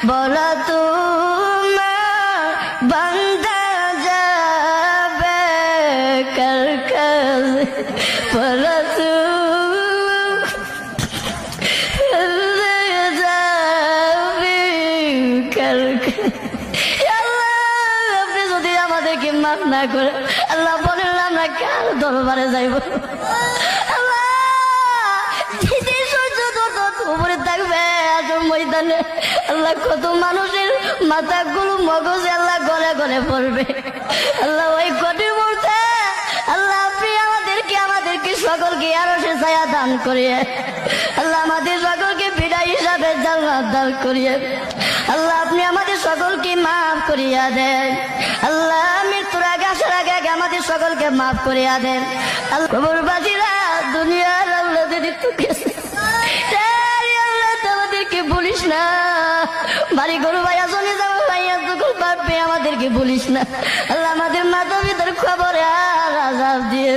বলা তোমার বান্দা যাবে কার কাছে, বলা যাবে কার কাছে। আপনি যদি আমাদেরকে মাফ না করে আল্লাহ বলেন আমরা কার দরবারে যাইব? উপরে থাকবে ময়দানে আল্লাহ, কত মানুষের মাথাগুলো মগজে আল্লাহ গলে গলে পড়বে আল্লাহ। ওই কঠিন মুহূর্তে আল্লাহ আপনি আমাদেরকে সকলকে আরো সে ছায়া দান করিয়ে আল্লাহ, আমাদের সকলকে বিদায় হিসাবে জান্নাত দান করিয়ে আল্লাহ, আপনি আমাদের সকলকে মাফ করিয়া দেন আল্লাহ। মৃত্যুর আগে আসার আগে আগে আমাদের সকলকে মাফ করিয়া দেন আল্লাহ। কবরবাসীরা দুনিয়ার আল্লাহ যদি গেছে আমাদেরকে বলিস না, বাড়ি গরু ভাইয়া চলে যাবো ভাইয়া যখন পারবে আমাদেরকে বলিস না আল্লাহ। আমাদের মাথা ভিতর খবর আর আজাব দিয়ে